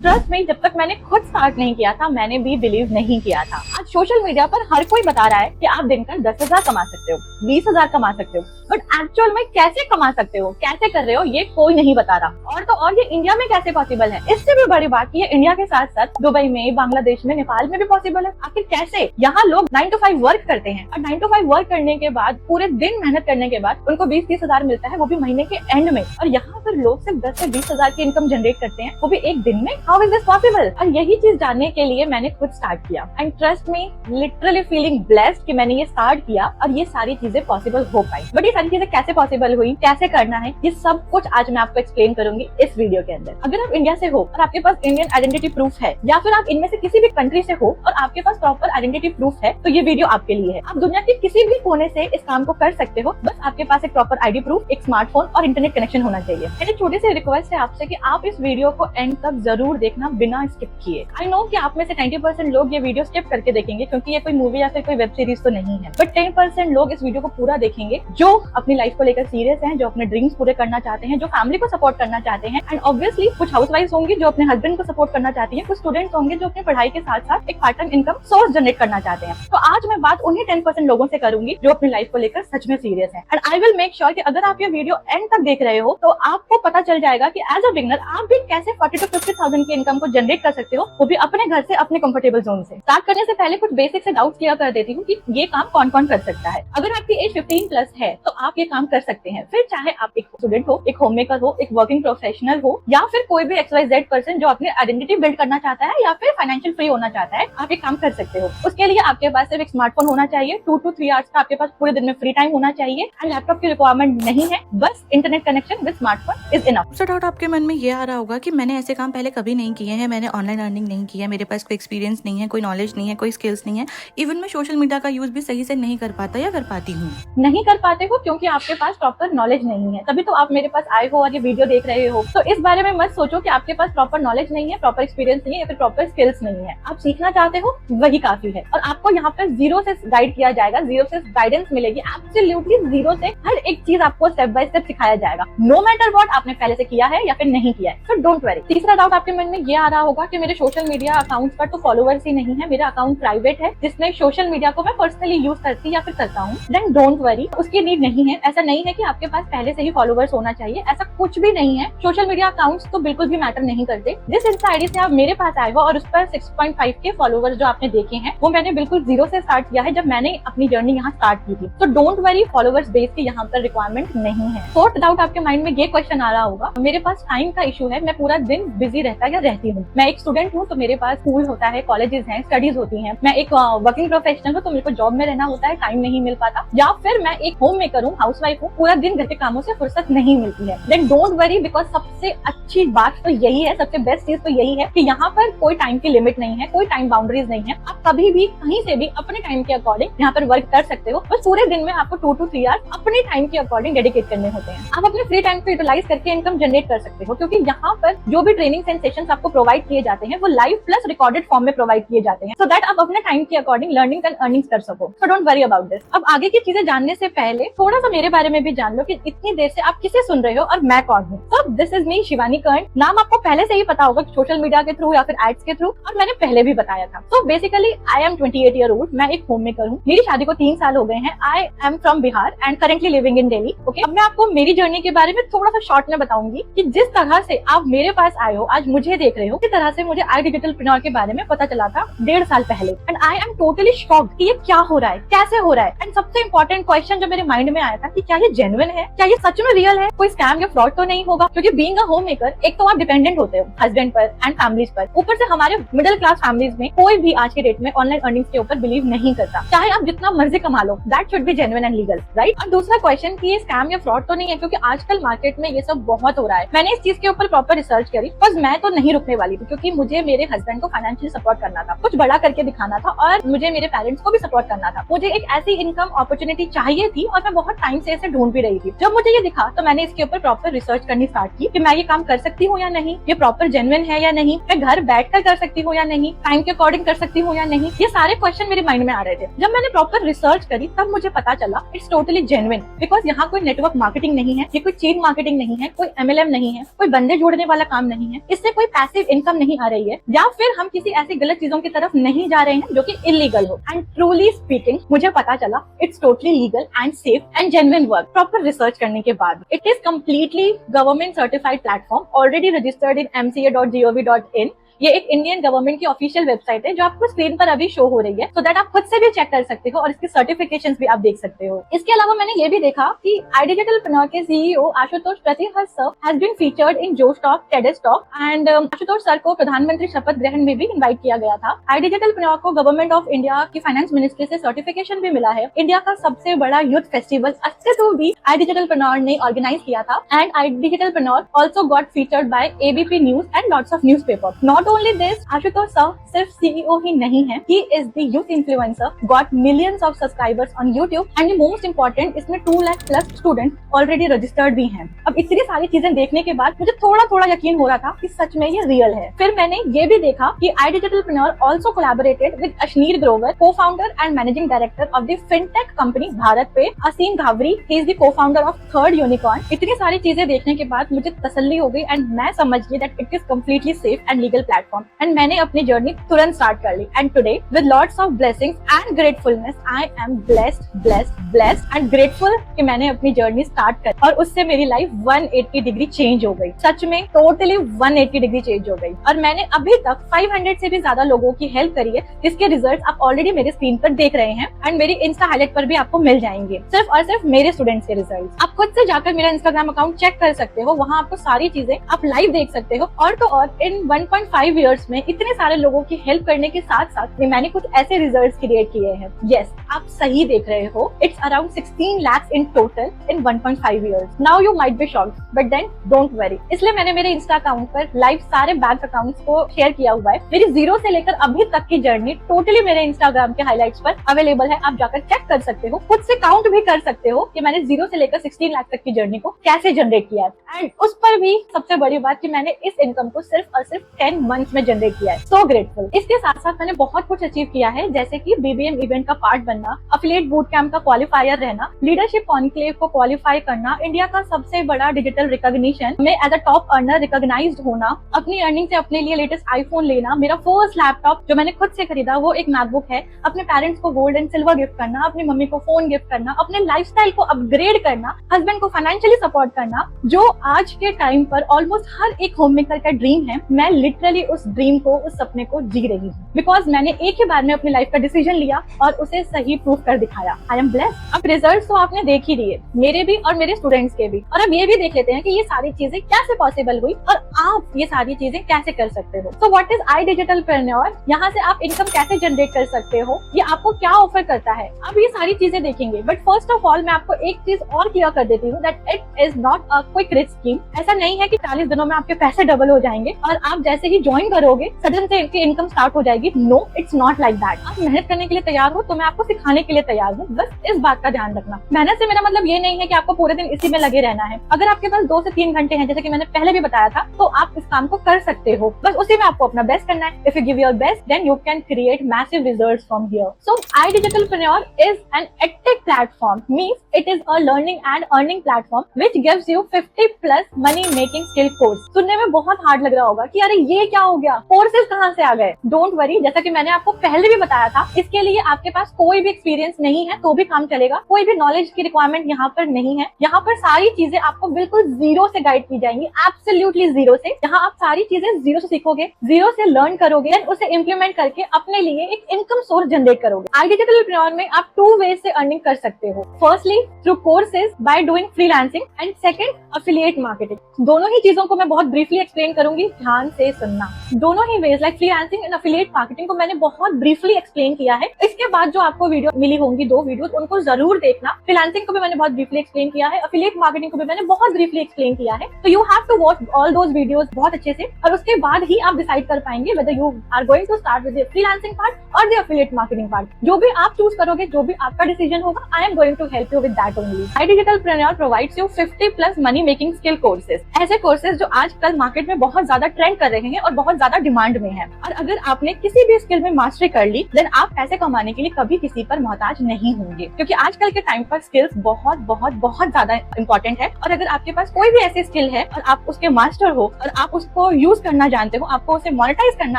Trust में जब तक मैंने खुद स्टार्ट नहीं किया था मैंने भी बिलीव नहीं किया था। आज सोशल मीडिया पर हर कोई बता रहा है कि आप दिन का 10,000 कमा सकते हो, 20,000 कमा सकते हो, बट एक्चुअल में कैसे कमा सकते हो, कैसे कर रहे हो, ये कोई नहीं बता रहा। और तो और ये इंडिया में कैसे पॉसिबल है। इससे भी बड़ी बात ये इंडिया के साथ साथ दुबई में, बांग्लादेश में, नेपाल में भी पॉसिबल है। आखिर कैसे? यहाँ लोग 9 to 5 वर्क करते हैं और 9 to 5 वर्क करने के बाद पूरे दिन मेहनत करने के बाद उनको 20-30 हजार मिलता है, वो भी महीने के एंड में। और यहाँ पर लोग सिर्फ 10 से 20 हजार की इनकम जनरेट करते हैं, वो भी एक दिन में। How is this possible? और यही चीज जानने के लिए मैंने खुद स्टार्ट किया and trust me, literally feeling blessed कि मैंने ये स्टार्ट किया और ये सारी चीजें पॉसिबल हो पाई। बट ये सारी चीजें कैसे पॉसिबल हुई, कैसे करना है, ये सब कुछ आज मैं आपको एक्सप्लेन करूंगी इस वीडियो के अंदर। अगर आप इंडिया से हो और आपके पास इंडियन आइडेंटिटी प्रूफ है, या फिर आप इनमें से किसी भी कंट्री से हो और आपके पास प्रॉपर आइडेंटिटी प्रूफ है, तो ये वीडियो आपके लिए है। आप दुनिया के किसी भी कोने से इस काम को कर सकते हो, बस आपके पास एक प्रॉपर आईडी प्रूफ, एक स्मार्टफोन और इंटरनेट कनेक्शन होना चाहिए। मेरी छोटी सी रिक्वेस्ट है आपसे कि आप इस वीडियो को एंड तक जरूर देखना बिना स्किप किए। आई नो कि आप में से 90% लोग ये वीडियो स्किप करके देखेंगे क्योंकि ये कोई मूवी या फिर कोई वेब सीरीज तो नहीं है, बट 10% लोग इस वीडियो को पूरा देखेंगे जो अपनी लाइफ को लेकर सीरियस हैं, जो अपने ड्रीम्स पूरे करना चाहते हैं, जो फैमिली को सपोर्ट करना चाहते हैं। एंड ऑब्वियसली कुछ हाउसवाइफ्स होंगी जो अपने हस्बैंड को सपोर्ट करना चाहती हैं, कुछ स्टूडेंट्स होंगे जो अपनी पढ़ाई के साथ साथ एक part time income source generate करना चाहते हैं। तो आज मैं बात उन्हीं 10% लोगों से करूंगी जो अपनी लाइफ को लेकर सच में सीरियस है। And I will make sure कि अगर आप ये वीडियो एंड तक देख रहे हो तो आपको पता चल जाएगा कि एज अ बिगनर आप भी कैसे 40 to 50,000 की इनकम को जनरेट कर सकते हो, वो भी अपने घर से, अपने कंफर्टेबल जोन से। स्टार्ट करने से पहले कुछ बेसिक से डाउट क्लियर कर देती हूँ कि ये काम कौन कौन कर सकता है। अगर आपकी एज 15+ है तो आप ये काम कर सकते हैं। फिर चाहे आप एक स्टूडेंट हो, एक होम मेकर हो, एक वर्किंग प्रोफेशनल हो, या फिर कोई भी XYZ पर्सन जो अपनी आइडेंटिटी बिल्ड करना चाहता है या फिर फाइनेंशियल फ्री होना चाहता है, आप ये काम कर सकते हो। उसके लिए आपके पास सिर्फ एक स्मार्टफोन होना चाहिए, 2 to 3 आवर्स का आपके पास पूरे दिन में फ्री टाइम होना चाहिए एंड लैपटॉप की रिक्वायरमेंट नहीं है, बस internet connection with smartphone is enough. दूसरा डाउट आपके मन में ये आ रहा होगा कि मैंने ऐसे काम पहले कभी नहीं किए हैं, मैंने ऑनलाइन अर्निंग नहीं की है, मेरे पास कोई एक्सपीरियंस नहीं है, कोई नॉलेज नहीं है, कोई स्किल्स नहीं है, इवन मैं सोशल मीडिया का यूज भी सही से नहीं कर पाता या कर पाती हूँ। नहीं कर पाते हो क्योंकि आपके पास प्रॉपर नॉलेज नहीं है, तभी तो आप मेरे पास आए हो और ये वीडियो देख रहे हो। तो इस बारे में मत सोचो कि आपके पास प्रॉपर नॉलेज नहीं है, प्रॉपर एक्सपीरियंस नहीं है या फिर प्रॉपर स्किल्स नहीं है। आप सीखना चाहते हो वही काफी है और आपको यहाँ पर जीरो से गाइड किया जाएगा, जीरो से गाइडेंस मिलेगी, एब्सोल्युटली जीरो से हर एक चीज आपको स्टेप बाय स्टेप सिखाया जाएगा, नो मैटर व्हाट आपने पहले से किया है या फिर नहीं किया है। तो डोंट वरी। तीसरा डाउट आपके मन में ये आ रहा होगा कि मेरे सोशल मीडिया अकाउंट पर तो फॉलोवर्स ही नहीं है, मेरा अकाउंट प्राइवेट है जिसमें सोशल मीडिया को मैं पर्सनली यूज करती या फिर करता हूँ। देन डोंट वरी, उसकी नीड नहीं है। ऐसा नहीं है कि आपके पास पहले से ही फॉलोवर्स होना चाहिए, ऐसा कुछ भी नहीं है। सोशल मीडिया अकाउंट्स तो बिल्कुल भी मैटर नहीं करते। जिस इंस्टा आईडी से आप मेरे पास आए हो और उस पर 6.5 के फॉलोवर्स जो आपने देखे हैं, वो मैंने बिल्कुल जीरो से स्टार्ट किया है जब मैंने अपनी जर्नी यहाँ स्टार्ट की थी। तो डोंट वरी, फॉलोवर्स बेस की यहाँ पर रिक्वायरमेंट नहीं है। फोर्थ डाउट आपके माइंड में ये क्वेश्चन आ रहा होगा, मेरे पास टाइम का इशू है, मैं पूरा दिन बिजी रहता या रहती हूँ। मैं एक स्टूडेंट हूँ तो मेरे पास स्कूल होता है, कॉलेजेस हैं, स्टडीज होती हैं। मैं एक वर्किंग प्रोफेशनल हूँ तो मेरे को जॉब में रहना होता है, टाइम नहीं मिल पाता। या फिर मैं एक होम मेकर हूँ, हाउसवाइफ हूँ, पूरा दिन घर के कामों से फुर्सत नहीं मिलती है। देन डोंट वरी, बिकॉज सबसे अच्छी बात तो यही है, सबसे बेस्ट चीज तो यही है कि यहाँ पर कोई टाइम की लिमिट नहीं है, कोई टाइम बाउंड्रीज नहीं है। आप कभी भी कहीं से भी अपने टाइम के अकॉर्डिंग यहाँ पर वर्क कर सकते हो। बस पूरे दिन में आपको 2 to 3 आवर्स अपने टाइम के अकॉर्डिंग डेडिकेट करने होते हैं। आप अपने फ्री टाइम को यूटिलाइज करके इनकम जनरेट कर सकते हो क्योंकि यहाँ पर जो भी ट्रेनिंग सेशंस आपको प्रोवाइड किए जाते हैं वो लाइव प्लस रिकॉर्डेड फॉर्म में प्रोवाइड किए जाते हैं, सो दैट आप अपने टाइम के अकॉर्डिंग लर्निंग एंड अर्निंग्स कर सको। So don't worry about this. अब आगे की चीजें जानने से पहले थोड़ा सा मेरे बारे में भी जान लो कि इतनी देर से आप किसे सुन रहे हो और मैं कौन हूँ। तो दिस इज मी, शिवानी कर्ण। नाम आपको पहले से ही पता होगा सोशल मीडिया के थ्रू या फिर एड्स के थ्रू, और मैंने पहले भी बताया था। So basically I am 28 year old, मैं एक होम मेकर हूँ। मेरी शादी को 3 साल हो गए हैं। I am from Bihar and currently living in Delhi. Okay, अब मैं आपको मेरी जर्नी के बारे में थोड़ा सा शॉर्ट में बताऊंगी कि जिस तरह से आप मेरे पास आए हो, आज मुझे देख रहे हो, इस तरह से मुझे आई डिजिटलप्रेन्योर के बारे में पता चला था 1.5 साल पहले। And I am totally shocked कि ये क्या हो रहा है, कैसे हो रहा है। एंड सबसे इंपॉर्टेंट क्वेश्चन जो मेरे माइंड में आया था कि क्या ये जेन्युइन है, क्या ये सच में रियल है, कोई स्कैम या फ्रॉड तो नहीं होगा। क्योंकि बीइंग अ होम मेकर, एक तो आप डिपेंडेंट होते हो हस्बैंड पर एंड फैमिलीज पर, ऊपर से हमारे मिडिल क्लास फैमिलीज में कोई भी आज के डेट में ऑनलाइन अर्निंग्स के ऊपर बिलीव नहीं करता। चाहे आप जितना मर्जी कमा लो, that should be genuine and legal, right. और दूसरा क्वेश्चन कि ये स्कैम या फ्रॉड तो नहीं है, क्योंकि आजकल मार्केट में ये सब बहुत हो रहा है। मैंने इस चीज के ऊपर प्रॉपर रिसर्च करी, बस मैं तो नहीं रुकने वाली थी क्योंकि मुझे मेरे हस्बैंड को फाइनेंशियली सपोर्ट करना था, कुछ बड़ा करके दिखाना था और मुझे मेरे पेरेंट्स को भी सपोर्ट करना था। मुझे एक ऐसी इनकम अपॉर्चुनिटी चाहिए थी और मैं बहुत टाइम से इसे ढूंढ भी रही थी। जब मुझे ये दिखा तो मैंने इसके ऊपर प्रॉपर रिसर्च करनी स्टार्ट की कि मैं ये काम कर सकती हूँ या नहीं, ये प्रॉपर जेन्युइन है या नहीं, मैं घर बैठकर कर सकती हूँ या नहीं, टाइम के अकॉर्डिंग कर सकती हूँ या नहीं। ये सारे क्वेश्चन मेरे माइंड में आ रहे थे। जब मैंने प्रॉपर रिसर्च करी तब मुझे पता चला इट्स टोटली जेन्युइन, बिकॉज यहाँ कोई नेटवर्क मार्केटिंग नहीं है, ये कोई चीट मार्केटिंग नहीं है, कोई MLM नहीं है, कोई बंदे जोड़ने वाला काम नहीं है, इससे कोई पैसिव इनकम नहीं आ रही है, या फिर हम किसी ऐसी गलत चीजों की तरफ नहीं जा रहे हैं जो कि इलीगल हो। एंड ट्रूली स्पीकिंग मुझे पता चला it's totally legal and safe and genuine work. Proper research करने के बाद it is completely government certified platform, already registered in mca.gov.in। ये एक इंडियन गवर्नमेंट की ऑफिशियल वेबसाइट है जो आपको स्क्रीन पर अभी शो हो रही है, सो दैट आप खुद से भी चेक कर सकते हो और इसके सर्टिफिकेशंस भी आप देख सकते हो। इसके अलावा मैंने ये भी देखा कि iDigitalpreneur के CEO Ashutosh Pratiharsh sir has been featured in Josh talk, TEDx talk and Ashutosh sir को प्रधानमंत्री शपथ ग्रहण में भी इन्वाइट किया गया था। iDigitalpreneur को गवर्नमेंट ऑफ इंडिया की फाइनेंस मिनिस्ट्री से सर्टिफिकेशन भी मिला है। इंडिया का सबसे बड़ा यूथ फेस्टिवल अस्तित्व भी iDigitalpreneur ने ऑर्गेनाइज किया था and iDigitalpreneur also got featured by ABP news and lots of newspaper. Not only this, Ashutosh sir सिर्फ सीईओ ही नहीं है, he is the youth influencer, got millions of subscribers on YouTube and most important इसमें 2 lakh plus students already registered भी हैं। अब इतनी सारी चीजें देखने के बाद मुझे थोड़ा थोड़ा यकीन हो रहा था कि सच में ये रियल है। फिर मैंने ये भी देखा कि iDigitalpreneur also collaborated with Ashneer Grover, co-founder and managing director of the fintech company Bharat Pe, Aseem Ghavri, he is the co-founder of third unicorn. इतनी सारी चीजें देखने के बाद मुझे तसल्ली हो गई एंड मैं समझ गई that it is completely safe and legal platform and मैंने अपनी जर्नी तुरंत स्टार्ट कर ली। And today with lots of blessings and gratefulness I am blessed and grateful कि मैंने अपनी जर्नी स्टार्ट कर और उससे मेरी लाइफ 180 डिग्री चेंज हो गई। सच में टोटली 180 डिग्री चेंज हो गई और मैंने अभी तक 500 से भी ज्यादा लोगों की हेल्प करी है, जिसके रिजल्ट आप ऑलरेडी मेरे स्क्रीन पर देख रहे हैं एंड मेरी इंस्टा हाईलाइट पर भी आपको मिल जाएंगे, सिर्फ और सिर्फ मेरे स्टूडेंट्स के रिजल्ट। आप खुद से जाकर मेरा इंस्टाग्राम अकाउंट चेक कर सकते हो, वहाँ आपको सारी चीजें आप लाइव देख सकते हो। और तो और इन 1.5 ईयर्स में इतने सारे लोगों की हेल्प करने के साथ साथ मैंने कुछ ऐसे रिजल्ट्स क्रिएट किए हैं। यस, आप सही देख रहे हो, it's around 16 lakhs in total in 1.5 years. Now you might be shocked but then don't worry, इसलिए मैंने मेरे इंस्टा अकाउंट पर लाइव सारे बैंक अकाउंट्स को शेयर किया हुआ है। मेरी 0 से लेकर अभी तक की जर्नी टोटली मेरे इंस्टाग्राम के हाईलाइट्स पर अवेलेबल है, आप जाकर चेक कर सकते हो, खुद से काउंट भी कर सकते हो कि मैंने 0 से लेकर 16 लाख तक की जर्नी को कैसे जनरेट किया है। एंड उस पर भी सबसे बड़ी बात कि मैंने इस इनकम को सिर्फ और सिर्फ 10 मंथ्स में जनरेट किया है। So grateful. इसके साथ साथ मैंने बहुत कुछ अचीव किया है, जैसे कि BBM इवेंट का पार्ट बनना, अफिलिएट बूट कैंप का क्वालिफायर रहना, लीडरशिप कॉन्क्लेव को क्वालिफाई करना, इंडिया का सबसे बड़ा डिजिटल रिकॉग्निशन में as a top earner recognised होना, अपनी अर्निंग से अपने लिए लेटेस्ट आईफोन लेना, मेरा फर्स्ट लैपटॉप जो मैंने खुद से खरीदा वो एक मैकबुक है, अपने पेरेंट्स को गोल्ड एंड सिल्वर गिफ्ट करना, अपनी मम्मी को फोन गिफ्ट करना, अपने लाइफस्टाइल को अपग्रेड करना, हस्बैंड को फाइनेंशियली सपोर्ट करना, जो आज के टाइम पर ऑलमोस्ट हर एक होम मेकर का ड्रीम है। मैं लिटरली उस ड्रीम को, उस सपने को जी रही हूँ, बिकॉज मैंने एक ही बार में अपनी लाइफ का डिसीजन लिया और उसे सही प्रूफ कर दिखाया। आई एम ब्लेस्ड। अब रिजल्ट तो आपने देख ही लिए, मेरे भी और मेरे स्टूडेंट्स के भी, और अब ये भी देख लेते हैं कि ये सारी चीजें कैसे पॉसिबल हुई और आप ये सारी चीजें कैसे कर सकते हो। सो व्हाट इज iDigitalpreneur, यहाँ से आप इनकम कैसे जनरेट कर सकते हो, ये आपको क्या ऑफर करता है, अब ये सारी चीजें देखेंगे। बट फर्स्ट ऑफ ऑल मैं आपको एक चीज और क्लियर कर देती हूँ that it is not a quick rich scheme. ऐसा नहीं है कि 40 दिनों में आपके पैसे डबल हो जाएंगे और आप जैसे ही ज्वाइन करोगे सडन से इनकी इनकम स्टार्ट हो जाएगी। No, it's not like that. आप मेहनत करने के लिए तैयार हो तो मैं आपको सिखाने के लिए तैयार हूँ, बस इस बात का ध्यान रखना। मेहनत से मेरा मतलब ये नहीं है कि आपको पूरे दिन इसी में लगे रहना है। अगर आपके पास 2 से 3 घंटे हैं, जैसे कि मैंने पहले भी बताया था, तो आप इस काम को कर सकते हो, बस उसी में आपको अपना बेस्ट करना है। If you give your best then you can create massive results from here. So iDigitalpreneur is an edtech platform, means it is a learning and earning platform which gives you 50+ money making skill course। सुनने में बहुत hard लग रहा होगा कि अरे ये क्या हो गया, कोर्सेज कहाँ से आ गए। डोंट वरी, जैसा कि मैंने आपको पहले भी बताया था, इसके लिए आपके पास कोई भी एक्सपीरियंस नहीं है तो भी काम चलेगा, कोई भी नॉलेज की रिक्वायरमेंट यहाँ पर नहीं है। यहाँ पर सारी चीजें आपको बिल्कुल 0 से गाइड की जाएंगी, एब्सोल्युटली 0 से, जहाँ आप सारी चीजें 0 से सीखोगे, 0 से लर्न करोगे, देन उसे इम्प्लीमेंट करके अपने लिए एक इनकम सोर्स जनरेट करोगे। iDigitalpreneur में आप 2 वेज से अर्निंग कर सकते हो। Firstly through courses by doing freelancing and second affiliate marketing. दोनों ही चीजों को मैं बहुत ब्रीफली एक्सप्लेन करूंगी, ध्यान से सुनना। दोनों ही ways like freelancing and affiliate marketing को मैंने बहुत ब्रीफली एक्सप्लेन किया है। इसके बाद जो आपको वीडियो मिली होंगी 2 वीडियोस, उनको जरूर देखना। फ्रीलांसिंग को भी मैंने बहुत ब्रीफली एक्सप्लेन किया है, अफिलिएट मार्केटिंग को भी मैंने बहुत ब्रीफली एक्सप्लेन किया है। तो you have to watch all those videos बहुत अच्छे से, और उसके बाद ही आप डिसाइड कर पाएंगे whether you are going to start with the freelancing part और द एफिलिएट मार्केटिंग पार्ट। जो भी आप चूज करोगे, जो भी आपका डिसीजन होगा, I am going to help you with that only. iDigitalpreneur provides you 50+ money making skill courses, ऐसे कोर्सेज जो आजकल मार्केट में बहुत ज्यादा ट्रेंड कर रहे हैं और बहुत ज्यादा डिमांड में है। और अगर आपने किसी भी स्किल में मास्टरी कर ली, देन आप पैसे कमाने के लिए कभी किसी पर मोहताज नहीं होंगे, क्योंकि आजकल के टाइम पर स्किल्स बहुत बहुत बहुत ज्यादा इंपॉर्टेंट है। और अगर आपके पास कोई भी ऐसी स्किल है और आप उसके मास्टर हो और आप उसको यूज करना जानते हो, आपको उसे मोनेटाइज करना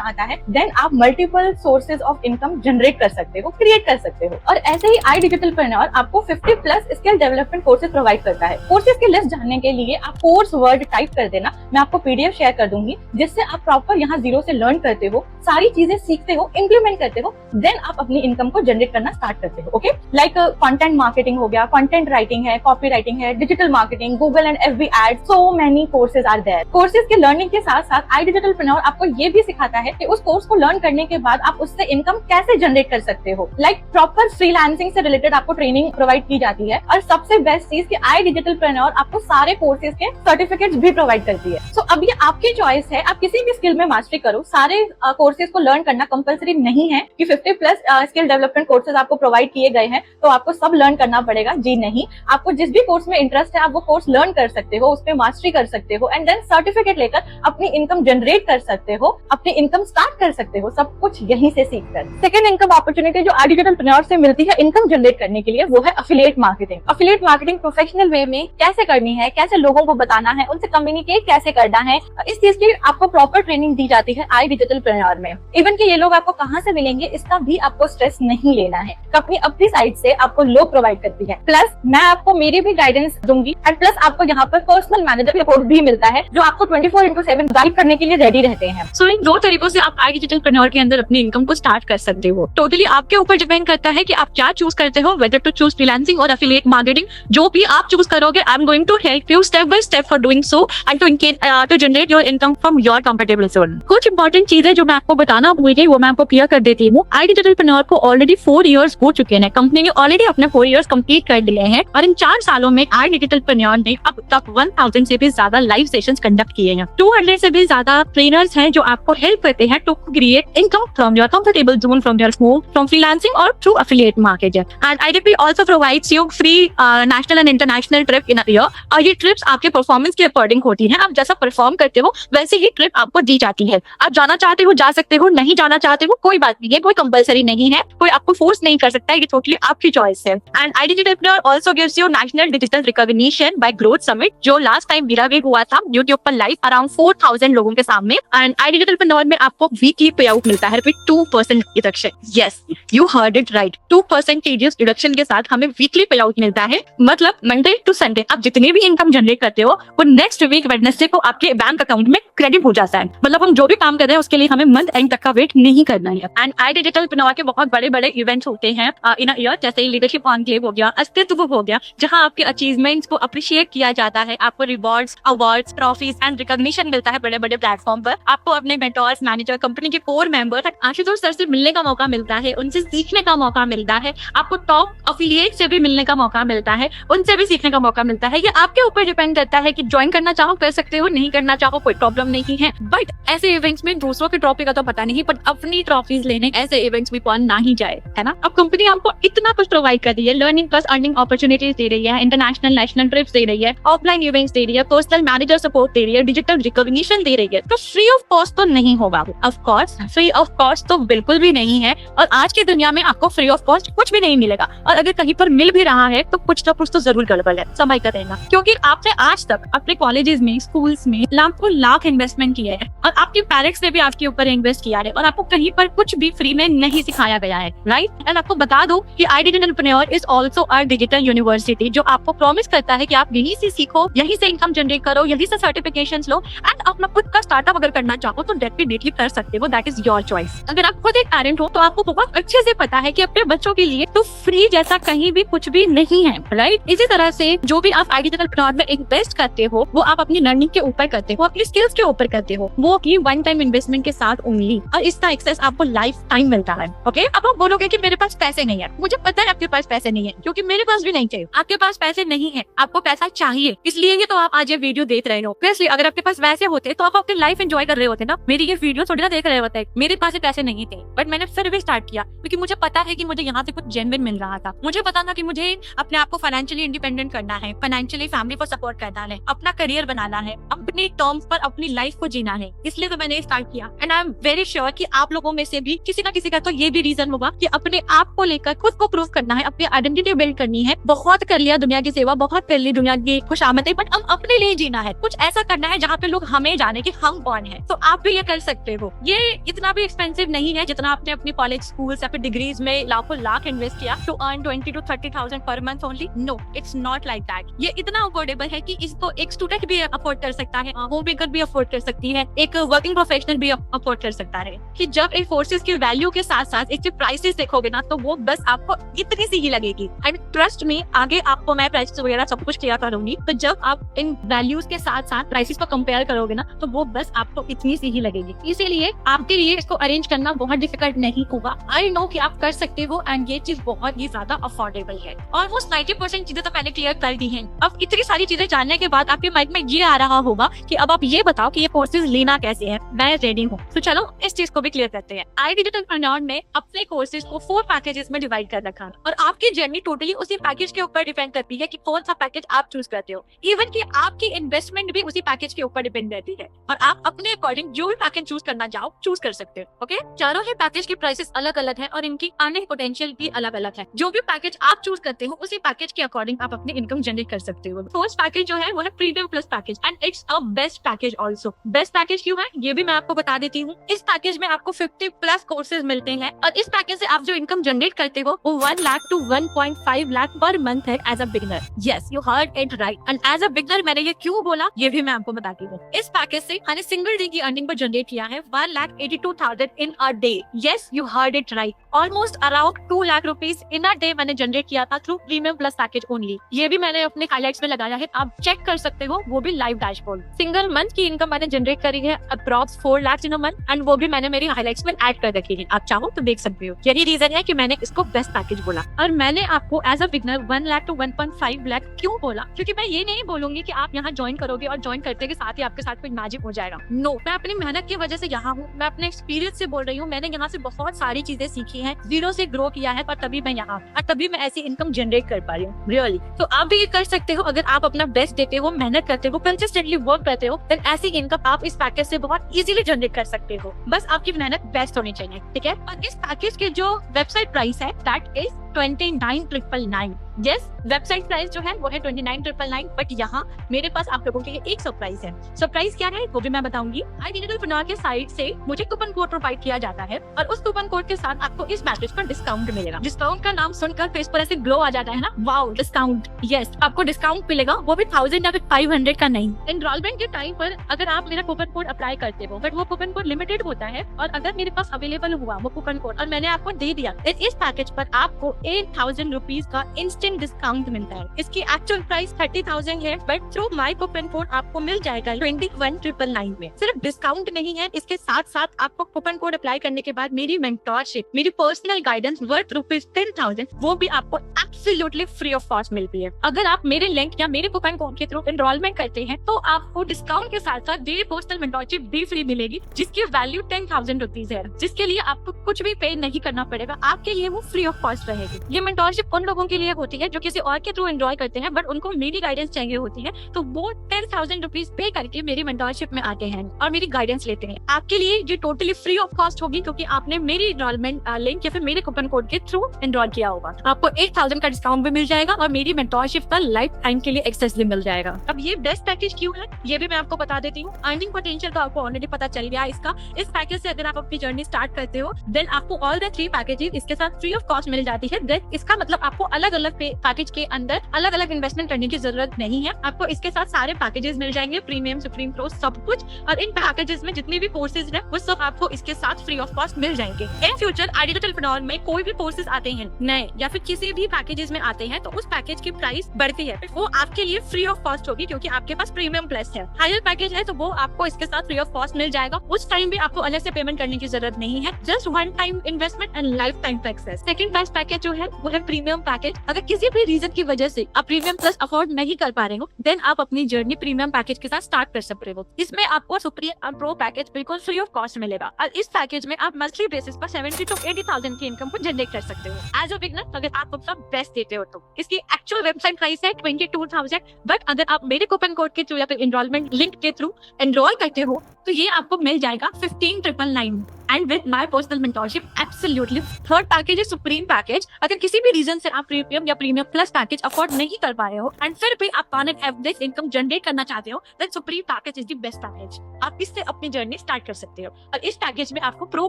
आता है, देन आप multiple sources of income generate कर सकते हो, क्रिएट कर सकते हो। और ऐसे ही iDigitalpreneur आपको 50+ स्किल डेवलपमेंट कोर्सेज प्रोवाइड करता है। कोर्सेज की लिस्ट जानने के लिए आप कोर्स वर्ड टाइप कर देना, मैं आपको PDF शेयर कर दूंगी, जिससे आप प्रॉपर यहाँ जीरो से लर्न करते हो, सारी चीजें सीखते हो, इंप्लीमेंट करते हो, देन आप अपनी इनकम को जनरेट करना स्टार्ट करते हो। ओके, लाइक कंटेंट मार्केटिंग हो गया, कंटेंट राइटिंग है, कॉपी राइटिंग है, digital marketing, Google and FB ads, so many courses are there. Courses के लर्निंग के साथ साथ iDigitalpreneur आपको ये भी सिखाता है कि उस कोर्स को लर्न करने के बाद आप उससे इनकम कैसे जनरेट कर सकते हो। लाइक प्रॉपर फ्रीलांसिंग से रिलेटेड आपको ट्रेनिंग प्रोवाइड की जाती है। और सबसे बेस्ट चीज कि iDigitalpreneur आपको सारे कोर्सेज के सर्टिफिकेट्स भी प्रोवाइड करती है। सो अब ये आपकी चॉइस है, आप किसी भी स्किल में मास्टरी करो। सारे कोर्सेज को लर्न करना कंपलसरी नहीं है कि 50+ स्किल डेवलपमेंट कोर्सेज आपको प्रोवाइड किए गए हैं तो आपको सब लर्न करना पड़ेगा। जी नहीं, आपको जिस भी कोर्स में इंटरेस्ट है आप वो कोर्स लर्न कर सकते हो, उस पर मास्टरी कर सकते हो एंड देन सर्टिफिकेट लेकर अपनी इनकम जनरेट कर सकते हो, अपनी इनकम स्टार्ट कर सकते हो, सब कुछ यहीं से सीखकर। सेकंड इनकम अपॉर्चुनिटी जो iDigitalpreneur से मिलती है इनकम जनरेट करने के लिए, वो है affiliate marketing. Affiliate marketing professional way में कैसे करनी है, कैसे लोगों को बताना है, उनसे कम्युनिकेट कैसे करना है, इस चीज की आपको प्रॉपर ट्रेनिंग दी जाती है iDigitalpreneur में। इवन कि ये लोग आपको कहाँ से मिलेंगे इसका भी आपको स्ट्रेस नहीं लेना है, कंपनी अपनी साइड से आपको लोग प्रोवाइड करती है। प्लस मैं आपको मेरी भी गाइडेंस दूंगी एंड प्लस आपको यहाँ पर पर्सनल मैनेजर सपोर्ट भी मिलता है जो आपको 24/7 गाइड करने के लिए रेडी रहते हैं। सो इन 2 तरीकों से आप iDigitalpreneur के अंदर अपनी इनकम को स्टार्ट कर सकते हो। टोटली आपके ऊपर डिपेंड करता है कि आप क्या चूज करते हो, वेदर टू चूज फ्रीलांसिंग और एफिलिएट मार्केटिंग। जो भी आप चूज करोगे, I am going to help you step by step for doing so and to generate your income from your comfortable zone. कुछ इंपॉर्टेंट चीजें जो मैं आपको बताना भूल गई वो मैं आपको क्लियर कर देती हूँ। iDigitalpreneur को ऑलरेडी 4 इयर्स हो चुके हैं, कंपनी ने ऑलरेडी अपने 4 इयर्स कंप्लीट कर लिए हैं और इन 4 सालों में iDigitalpreneur ने अब तक 1000 से भी ज्यादा लाइव सेशंस कंडक्ट किए हैं। 200 से भी ज्यादा ट्रेनर्स हैं जो आपको हेल्प करते हैं to create income from your comfortable zone, from your home, from freelancing और through affiliate marketing. And IDP also provides you free national and international trip in a year. और ये ट्रिप्स आपके performance के according होती है, आप जैसा perform करते हो वैसे ही ट्रिप आपको दी जाती है। आप जाना चाहते हो जा सकते हो, नहीं जाना चाहते हो कोई बात नहीं है, कोई कंपलसरी नहीं है, कोई आपको फोर्स नहीं कर सकता है, ये टोटली आपकी चॉइस है। And iDigitalpreneur also gives you national digital recognition bye growth summit, जो लास्ट टाइम मेरा भी हुआ था यूट्यूब पर लाइव अराउंड 4000 लोगों के सामने। एंड iDigitalpreneur में आपको वीकली पे आउट मिलता है 2% deduction. Yes, you heard it right, 2% TDS deduction के साथ हमें वीकली पे आउट मिलता है। मतलब मंडे टू संडे आप जितनी भी इनकम जनरेट करते हो वो नेक्स्ट वीक वेडनेसडे को आपके बैंक अकाउंट में क्रेडिट हो जाता है। मतलब हम जो भी काम कर रहे हैं उसके लिए हमें मंथ एंड तक का वेट नहीं करना है। एंड iDigitalpreneur के बहुत बड़े बड़े इवेंट्स होते हैं इन अ ईयर, जैसे लीडरशिप कॉन्क्लेव हो गया, अस्तित्व हो गया, जहां आपके अचीवमेंट्स को अप्रिशिएट किया जाता है, आपको rewards, awards, trophies and recognition मिलता है बड़े बड़े प्लेटफॉर्म पर। आपको अपने मेंटोर्स, मैनेजर, कंपनी के कोर मेंबर आशुतोष सर से मिलने का मौका मिलता है, उनसे सीखने का मौका मिलता है, आपको टॉप अफिलिएट से भी मिलने का मौका मिलता है, उनसे भी सीखने का मौका मिलता है। ये आपके ऊपर डिपेंड करता है कि ज्वाइन करना चाहो कर सकते हो, नहीं करना चाहो कोई प्रॉब्लम नहीं है। बट ऐसे इवेंट्स में दूसरों की ट्रॉफी का तो पता नहीं, पर अपनी ट्रॉफीज लेने ऐसे इवेंट्स में कौन ना ही जाए, है ना। अब कंपनी आपको इतना कुछ प्रोवाइड कर रही है, लर्निंग प्लस अर्निंग अपॉर्चुनिटीज दे रही है, इंटरनेशनल नेशनल ट्रिप्स दे रही है, ऑफलाइन इवेंट्स दे रही है, पर्सनल मैनेजर सपोर्ट दे रही है, डिजिटल रिकॉग्निशन दे रही है, तो फ्री ऑफ कॉस्ट तो नहीं होगा। Of course free of cost तो बिल्कुल भी नहीं है, और आज की दुनिया में आपको फ्री ऑफ कॉस्ट कुछ भी नहीं मिलेगा, और अगर कहीं पर मिल भी रहा है तो कुछ ना कुछ तो जरूर गड़बड़ है, समझ कर रहना। क्योंकि आपने आज तक अपने कॉलेजेस में, स्कूल्स में लाखों लाख इन्वेस्टमेंट किया है, और आपके पेरेंट्स ने भी आपके ऊपर इन्वेस्ट किया है, और आपको कहीं पर कुछ भी फ्री में नहीं सिखाया गया है, राइट। एंड आपको बता दो कि iDigitalpreneur is also a digital university, जो आपको प्रॉमिस करता है कि आप यहीं से सीखो, यहीं से इनकम जनरेट करो, यहीं से सर्टिफिकेशंस लो, एंड अपना खुद का स्टार्टअप अगर करना चाहो तो डेफिनेटली कर सकते हो, दैट इज योर चॉइस। अगर आप खुद एक पेरेंट हो तो आपको बहुत अच्छे से पता है कि अपने बच्चों के लिए तो फ्री जैसा कहीं भी कुछ भी नहीं है, राइट। इसी तरह से जो भी आप iDigitalpreneur में इन्वेस्ट करते हो वो आप अपनी लर्निंग के ऊपर करते हो, अपनी स्किल्स के ऊपर करते हो, वो की वन टाइम इन्वेस्टमेंट के साथ ओनली, और इसका एक्सेस आपको लाइफ टाइम मिलता है। ओके, अब आप बोलोगे कि मेरे पास पैसे नहीं है, मुझे पता है आपके पास पैसे नहीं है, क्योंकि मेरे पास भी नहीं चाहिए। आपके पास पैसे नहीं है, आपको पैसा चाहिए, इसलिए ये तो आप आज ये वीडियो देख रहे हो। वैसे अगर आपके पास वैसे होते तो आप अपनी लाइफ एंजॉय कर रहे होते ना, मेरी ये वीडियो थोड़ी ना देख रहे होते। मेरे पास पैसे नहीं थे, बट मैंने फिर भी स्टार्ट किया क्योंकि मुझे पता है कि मुझे यहाँ से कुछ जेन्युइन मिल रहा था। मुझे पता था कि मुझे अपने आप को फाइनेंशियली इंडिपेंडेंट करना है, फाइनेंशियली फैमिली को सपोर्ट करना है, अपना करियर बनाना है, अपने टर्म्स पर अपनी लाइफ को जीना है। इसलिए तो मैंने स्टार्ट किया। And I am very sure कि आप लोगों में से भी किसी ना किसी का तो ये भी रीजन होगा कि अपने आप को लेकर खुद को प्रूव करना है, अपनी आइडेंटिटी बिल्ड करनी है। बहुत कर लिया दुनिया की सेवा, बहुत कर ली दुनिया की खुशामदी, बट अब अपने लिए जीना है, कुछ ऐसा करना है जहाँ पे लोग हमें जाने कि हम कौन है। तो आप भी ये कर सकते हो। ये इतना भी एक्सपेंसिव नहीं है जितना आपने अपनी कॉलेज स्कूल या फिर डिग्रीज में लाखों लाख इन्वेस्ट किया to earn 20 to 30,000 per month only. No, it's not like that. ये इतना अफोर्डेबल है कि इसको एक स्टूडेंट भी अफोर्ड कर सकता है, होम मेकर भी अफोर्ड कर सकती है, एक वर्किंग प्रोफेशनल भी अफोर्ड कर सकता है। कि जब एक कोर्सेज की वैल्यू के साथ साथ एक प्राइसेस देखोगे ना, तो वो बस आपको इतनी सी ही लगेगी। आई मीन ट्रस्ट में, आगे आपको मैं प्राइसेस वगैरह सब कुछ क्लियर करूंगी। तो जब आप इन वैल्यूज के साथ साथ प्राइसेस को कंपेयर करोगे ना, तो वो बस आपको इतनी सी ही लगेगी। इसीलिए आपके लिए इसको अरेंज करना बहुत डिफिकल्ट नहीं होगा। आई नो कि आप कर सकते हो एंड ये चीज बहुत ही ज्यादा अफोर्डेबल है। ऑलमोस्ट 90% चीजें तो मैंने क्लियर कर दी हैं। अब इतनी सारी चीजें जानने के बाद आपके माइंड में ये आ रहा होगा कि अब आप ये बताओ कि ये कोर्सेज लेना कैसे है। मैं रेडी हूँ, तो चलो इस चीज को भी क्लियर करते हैं। आई डिजिटलप्रेन्योर ने अपने कोर्सेज को 4 पैकेजेस में डिवाइड कर रखा है और आपकी जर्नी टोटली उसी पैकेज के ऊपर डिपेंड करती है कि कौन सा पैकेज आप चूज करते हो। इवन कि आपकी इन्वेस्टमेंट भी उसी पैकेज के ऊपर डिपेंड रहती है और आप अपने अकॉर्डिंग जो भी पैकेज चूज करना चाहो चूज कर सकते हो। ओके, चारों ही पैकेज के प्राइसेस अलग अलग है और इनकी अर्निंग पोटेंशियल भी अलग अलग है। जो भी पैकेज आप चूज करते हो उसी पैकेज के अकॉर्डिंग आप अपनी इनकम जनरेट कर सकते हो। फर्स्ट पैकेज जो है वो है premium plus package and it's a best package also. Best package क्यों है ये भी मैं आपको बता देती हूँ। इस पैकेज में आपको 50 प्लस कोर्सेज मिलते हैं और इस पैकेज से आप जो इनकम जनरेट करते हो वो 1 lakh to 1.5 lakh per month है as a beginner. Yes, you heard it right. And as a beginner मैंने ये क्यों बोला ये भी मैं आपको बताती हूँ। इस पैकेज से मैंने सिंगल डे की अर्निंग पर जनरेट किया है 1,82,000 in a day. Yes, you heard it right. Almost around 2 lakh rupees in a day मैंने जनरेट किया था through premium plus package only. ये भी मैंने अपने हाइलाइट्स में लगाया है, आप चेक कर सकते हो, वो भी लाइव डैशबोर्ड। सिंगल मंथ की इनकम मैंने जनरेट करी है approx 4 lakh in a month and वो भी मैंने मेरी हाइलाइट्स में ऐड कर रखी है। आप चाहो तो देख सकते हो। यही रीजन है कि मैंने इसको बेस्ट पैकेज बोला। और मैंने आपको as a beginner 1 lakh to 1.5 lakh क्यों बोला, क्योंकि मैं ये नहीं बोलूंगी कि आप यहाँ ज्वाइन करोगे और ज्वाइन करते के साथ ही आपके साथ कोई मैजिक हो जाएगा। नो, मैं अपनी मेहनत की वजह से यहाँ हूँ, मैं अपने एक्सपीरियंस से बोल रही हूँ। मैंने यहाँ से बहुत सारी चीजें सीखी हैं, जीरो से ग्रो किया है, पर तभी मैं यहाँ और तभी मैं ऐसी इनकम जनरेट कर पा रही हूँ रियली। तो आप भी ये कर सकते हो। अगर आप अपना बेस्ट देते हो, मेहनत करते हो, कंसिस्टेंटली वर्क करते हो, देन ऐसी इनकम आप इस पैकेज से बहुत इजीली जनरेट कर सकते हो। बस आपकी मेहनत बेस्ट होनी चाहिए, ठीक है। और इस पैकेज के जो वेबसाइट प्राइस है that is 29,999। Yes, website price जो है वो है 29,999, बट यहाँ मेरे पास आप लोगों के लिए एक सरप्राइज है। सरप्राइज क्या है वो भी मैं बताऊंगी। आई डिजिटलप्रेन्योर के साइट से मुझे कूपन कोड प्रोवाइड किया जाता है और उस कूपन कोड के साथ आपको इस पैकेज पर डिस्काउंट मिलेगा। डिस्काउंट का नाम सुनकर फेस पर ऐसे ग्लो आ जाता है ना, वाओ डिस्काउंट। यस, आपको डिस्काउंट मिलेगा, वो भी 1000 या फिर 500 का नहीं। एनरोलमेंट के टाइम पर अगर आप मेरा कूपन कोड अप्लाई करते हो, बट वो कूपन कोड लिमिटेड होता है और अगर मेरे पास अवेलेबल हुआ वो कूपन कोड और मैंने आपको दे दिया, इस पैकेज पर आपको 8,000 रुपीज का इंस्टेंट डिस्काउंट मिलता है। इसकी एक्चुअल प्राइस 30,000 है, but through my coupon code आपको मिल जाएगा 21,999 में। सिर्फ डिस्काउंट नहीं है, इसके साथ साथ आपको कूपन कोड अप्लाई करने के बाद मेरी मेंटोरशिप, मेरी पर्सनल गाइडेंस वर्थ ₹10,000 वो भी आपको एब्सोल्युटली फ्री ऑफ कॉस्ट मिलती है। अगर आप मेरे लिंक या मेरे कूपन कोड के थ्रू एनरोलमेंट करते हैं तो आपको डिस्काउंट के साथ साथ मेरी पर्सनल मेंटोरशिप भी फ्री मिलेगी, जिसकी वैल्यू 10,000 रुपीज है, जिसके लिए आपको कुछ भी पे नहीं करना पड़ेगा, आपके लिए वो फ्री ऑफ कॉस्ट रहेगी। ये मेंटोरशिप उन लोगों के लिए होती है जो किसी और के थ्रू एंजॉय करते हैं, बट उनको मेरी गाइडेंस चाहिए होती है, तो वो 10,000 रुपीज पे करके मेरी मेंटोरशिप में आते हैं और मेरी गाइडेंस लेते हैं। आपके लिए ये टोटली फ्री ऑफ कॉस्ट होगी, क्योंकि आपने मेरी एनरोलमेंट लिंक या फिर मेरे कूपन कोड के थ्रू एनरोल किया होगा। आपको 8,000 का डिस्काउंट भी मिल जाएगा और मेरी मेंटोरशिप का लाइफ टाइम के लिए एक्सेस भी मिल जाएगा। अब ये बेस्ट पैकेज क्यों है ये भी मैं आपको बता देती हूँ। अर्निंग पोटेंशियल का आपको ऑलरेडी पता चल गया इसका। इस पैकेज से अगर आप अपनी जर्नी स्टार्ट करते हो, देन आपको ऑल द 3 पैकेजेस इसके साथ फ्री ऑफ कॉस्ट मिल जाती है। देन इसका मतलब आपको अलग अलग पैकेज के अंदर अलग अलग इन्वेस्टमेंट करने की जरूरत नहीं है। आपको इसके साथ सारे पैकेजेस मिल जाएंगे, प्रीमियम, सुप्रीम, प्रो, सब कुछ। और इन पैकेजेस में जितने भी कोर्सेज है वो सब आपको इसके साथ फ्री ऑफ कॉस्ट मिल जाएंगे। इन फ्यूचर आई डिजिटलप्रेन्योर में कोई भी कोर्सेज आते हैं नए या फिर किसी भी पैकेजेस में आते हैं तो उस पैकेज की प्राइस बढ़ती है, वो आपके लिए फ्री ऑफ कॉस्ट होगी, क्योंकि आपके पास प्रीमियम प्लस है। हायर पैकेज है तो वो आपको इसके साथ फ्री ऑफ कॉस्ट मिल जाएगा। उस टाइम भी आपको अलग से पेमेंट करने की जरूरत नहीं है, just one time investment and life time access. Second best package जो है वो है प्रीमियम पैकेज। अगर किसी भी रीजन की वजह से आप प्रीमियम प्लस अफोर्ड नहीं कर पा रहे हो, देन आप अपनी जर्नी प्रीमियम पैकेज के साथ स्टार्ट कर सकते हो। इसमें आपको सुप्रीम प्रो पैकेज बिल्कुल फ्री ऑफ कॉस्ट मिलेगा और इस पैकेज में आप मंथली बेसिस पर 70 to 80,000 की इनकम को जनरेट कर सकते हो एज अ बिगनर। अगर आप अपना बेस्ट देते हो तो इसकी एक्चुअल वेबसाइट प्राइस है 22,000, बट अगर आप मेरे कूपन कोड के थ्रू या फिर एनरोलमेंट लिंक के थ्रू एनरोल करते हो तो ये आपको मिल जाएगा 15,999 and with my personal mentorship absolutely. Third package है सुप्रीम पैकेज। अगर किसी भी रीजन से आप प्रीमियम या प्रीमियम प्लस पैकेज अफोर्ड नहीं कर पाए हो एंड फिर भी आप on an average income generate करना चाहते हो, then supreme package is the best package. आप इससे अपनी जर्नी स्टार्ट कर सकते हो और इस पैकेज में आपको प्रो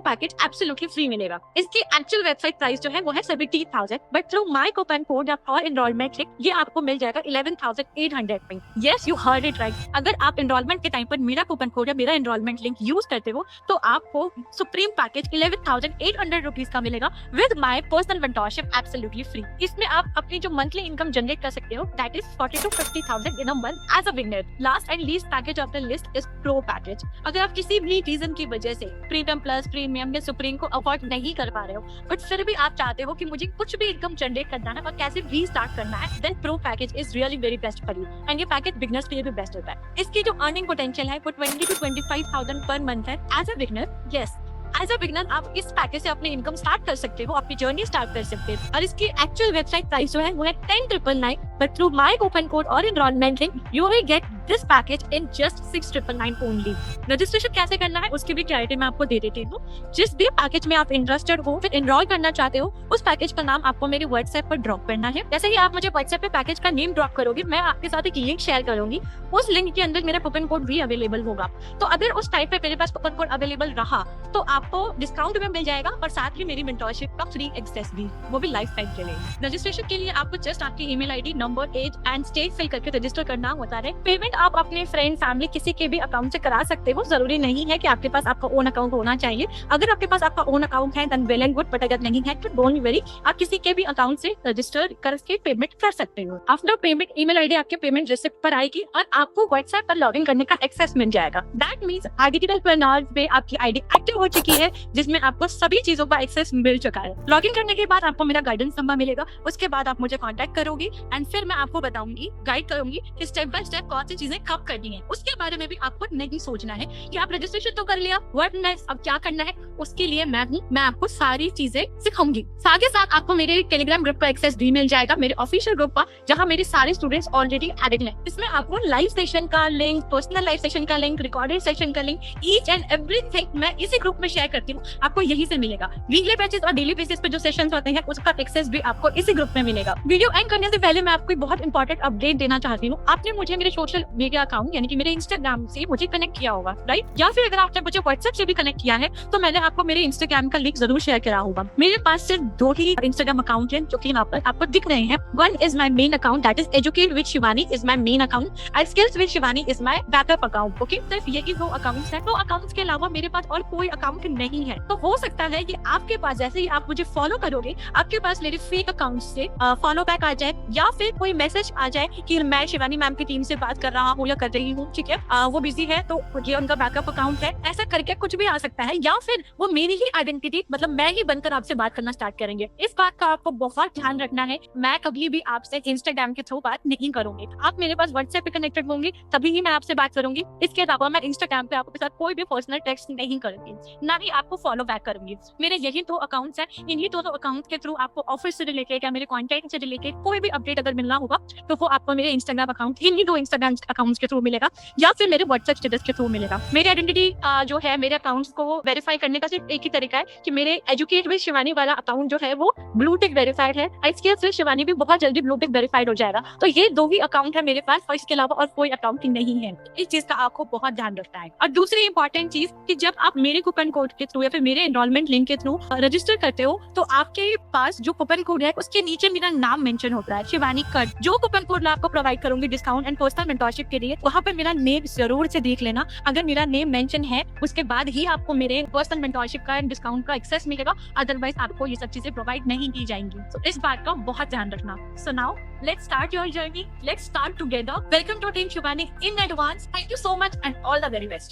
पैकेज एब्सोल्युटली फ्री मिलेगा। इसकी एक्चुअल वेबसाइट प्राइस जो है वो है 70,000, but through my coupon code और एनरोलमेंट लिंक ये आपको मिल जाएगा 11,800 में। Yes, you heard it right. अगर आप एनरोलमेंट के टाइम पर मेरा कूपन कोड या मेरा एनरोलमेंट लिंक यूज करते हो तो आपको सुप्रीम पैकेज 11,800 रुपीज का मिलेगा with my personal mentorship absolutely free. इसमें आप अपनी जो मंथली इनकम जनरेट कर सकते हो that is 40 to 50,000 in a month as a beginner. Last and least package of the list is pro package. अगर आप किसी भी रीजन की वजह से प्रीमियम प्लस, प्रीमियम या सुप्रीम को अफोर्ड नहीं कर पा रहे हो, बट फिर भी आप चाहते हो कि मुझे कुछ भी इनकम जनरेट करना है और कैसे भी स्टार्ट करना है, then pro package is really very best for you and ये पैकेज बिगिनर्स के लिए भी बेस्ट होता है। इसकी जो अर्निंग पोटेंशियल है वो 20 to 25,000 पर मंथ है as a beginner. Yes, as a beginner आप इस पैकेज से अपनी इनकम स्टार्ट कर सकते हो, अपनी जर्नी स्टार्ट कर सकते हो और इसकी एक्चुअल वेबसाइट प्राइस जो है वो है 10,999, but through my coupon code और enrolment link you will get this package in just 6,999 only. Registration कैसे करना है उसकी भी क्लैरिटी मैं आपको दे देती हूँ। जिस भी पैकेज में आप इंटरेस्टेड हो, फिर एनरोल करना चाहते हो, उस पैकेज का नाम आपको मेरे व्हाट्सएप पर ड्रॉप करना है। जैसे ही आप मुझे व्हाट्सएप पे पैकेज का नेम ड्रॉप करोगे, मैं आपके साथ एक लिंक शेयर करूंगी। उस लिंक के अंदर मेरा कूपन कोड भी अवेलेबल होगा। तो अगर उस टाइम पे मेरे पास कूपन कोड अवेलेबल रहा तो आपको डिस्काउंट में मिल जाएगा और साथ ही मेरी मेंटरशिप का फ्री एक्सेस भी, वो भी लाइफ टाइम के लिए। रजिस्ट्रेशन के लिए आपको जस्ट आपकी email ID, number, age and state fill करके रजिस्टर करना होता है। पेमेंट आप अपने फ्रेंड, फैमिली, किसी के भी अकाउंट से करा सकते हो। जरूरी नहीं है कि आपके पास आपका ओन अकाउंट होना चाहिए। अगर आपके पास आपका ओन अकाउंट है then well and good, but अगर नहीं है तो डोंट वरी, आप किसी के भी अकाउंट से रजिस्टर करके पेमेंट कर सकते हो। आफ्टर पेमेंट ईमेल आईडी आपके पेमेंट रिसिप्ट पर आएगी और आपको व्हाट्सएप पर लॉगिन करने का एक्सेस मिल जाएगा। दैट मींस डिजिटल पे आपकी आईडी एक्टिव हो चुकी है जिसमें आपको सभी चीजों का एक्सेस मिल चुका है। लॉगिन करने के बाद आपको मेरा गाइडेंस नंबर मिलेगा, उसके बाद आप मुझे कांटेक्ट करोगी एंड फिर मैं आपको बताऊंगी, गाइड करूंगी कि स्टेप बाय स्टेप कौन सी चीजें कब करनी है। उसके बारे में भी आपको नहीं सोचना है कि आप रजिस्ट्रेशन तो कर लिया, व्हाट नेक्स्ट, अब क्या करना है। उसके लिए मैं हूँ, मैं आपको सारी चीजें सिखाऊंगी। साथ ही साथ आपको मेरे टेलीग्राम ग्रुप का एक्सेस भी मिल जाएगा, मेरे ऑफिशियल ग्रुप का, जहाँ मेरे सारे स्टूडेंट्स ऑलरेडी एडेड हैं। इसमें आपको लाइव सेशन का लिंक, पर्सनल लाइव सेशन का लिंक, रिकॉर्डेड सेशन का लिंक, ईच एंड एवरीथिंग मैं इसी ग्रुप में शेयर करती हूँ, आपको यही से मिलेगा। वीकली बेसिस और डेली बेसिस पे जो सेशंस होते हैं उसका एक्सेस भी आपको इसी ग्रुप में मिलेगा। वीडियो एंड करने से पहले मैं आपको एक बहुत इंपॉर्टेंट अपडेट देना चाहती हूँ। आपने मुझे मेरे सोशल मीडिया अकाउंट यानी कि मेरे इंस्टाग्राम से मुझे कनेक्ट किया होगा, राइट? या फिर अगर आपने मुझे व्हाट्सएप से भी कनेक्ट किया है तो मैंने आपको मेरे इंस्टाग्राम का लिंक जरूर शेयर करा होगा। मेरे पास सिर्फ 2 ही इंस्टाग्राम अकाउंट है जो कि यहाँ पर आपको दिख रहे हैं। One is my main account, that is educate with Shivani is my main account and skills with Shivani is my backup account. Okay, सिर्फ यही 2 अकाउंट्स हैं। तो अकाउंट्स के अलावा मेरे पास और कोई अकाउंट नहीं है। तो हो सकता है कि आपके पास जैसे ही आप मुझे फॉलो करोगे आपके पास मेरे फेक अकाउंट से फॉलो बैक आ जाए या फिर कोई मैसेज आ जाए कि मैं शिवानी मैम की टीम से बात कर रहा हूँ या कर रही हूँ, ठीक है, वो बिजी है तो ये उनका बैकअप अकाउंट है, ऐसा करके कुछ भी आ सकता है। या फिर वो मेरी ही आइडेंटिटी, मतलब मैं ही बनकर आपसे बात करना स्टार्ट करेंगे। इस बात का आपको बहुत ध्यान रखना है। मैं कभी भी आपसे इंस्टाग्राम के थ्रू बात नहीं करूंगी। आप मेरे पास व्हाट्सएप पे कनेक्टेड होंगी तभी ही मैं आपसे बात करूंगी। इसके अलावा मैं इंस्टाग्राम पे आपके साथ कोई भी पर्सनल टेक्स्ट नहीं करूंगी, ना ही आपको फॉलो बैक करूंगी। मेरे यही 2 अकाउंट्स हैं। इन्हीं 2 अकाउंट के थ्रू आपको ऑफिस से रिलेटेड या मेरे कॉन्टेंट से रिलेटेड कोई भी अपडेट अगर मिलना होगा तो वो आपको मेरे इंस्टाग्राम अकाउंट, इन्हीं 2 इंस्टाग्राम अकाउंट्स के थ्रू मिलेगा या फिर मेरे व्हाट्सएप स्टेटस के थ्रू मिलेगा। मेरी आइडेंटिटी जो है, मेरे अकाउंट्स को वेरीफाई करने का सिर्फ एक ही तरीका है कि मेरे एजुकेट विद शिवानी वाला अकाउंट जो है वो ब्लू टिक वेरीफाइड है। इसके फिर शिवानी भी बहुत जल्दी ब्लू टिक वेरीफाइड हो जाएगा। तो ये 2 ही अकाउंट है मेरे पास और इसके अलावा और कोई अकाउंट नहीं है। इस चीज का आपको बहुत ध्यान रखना है। और दूसरी इंपॉर्टेंट चीज कि जब आप मेरे कूपन कोड के थ्रू या फिर मेरे एनरोलमेंट लिंक के थ्रू रजिस्टर करते हो तो आपके पास जो कूपन कोड है उसके नीचे मेरा नाम मेंशन होता है, शिवानी कट। जो कूपन कोड मैं आपको प्रोवाइड करूंगी डिस्काउंट एंड पर्सनल मेंटरशिप के लिए, वहाँ पर मेरा नेम जरूर से देख लेना। अगर मेरा नेम मेंशन है उसके बाद ही आपको मेरे पर्सनल मेंटरशिप का एंड डिस्काउंट का एक्सेस मिलेगा, अदरवाइज आपको ये सब चीजें प्रोवाइड नहीं की जाएंगी। तो इस बात का बहुत ध्यान रखना। So now let's start your journey, let's start together. Welcome to team Shivani in advance. Thank you so much and all the very best.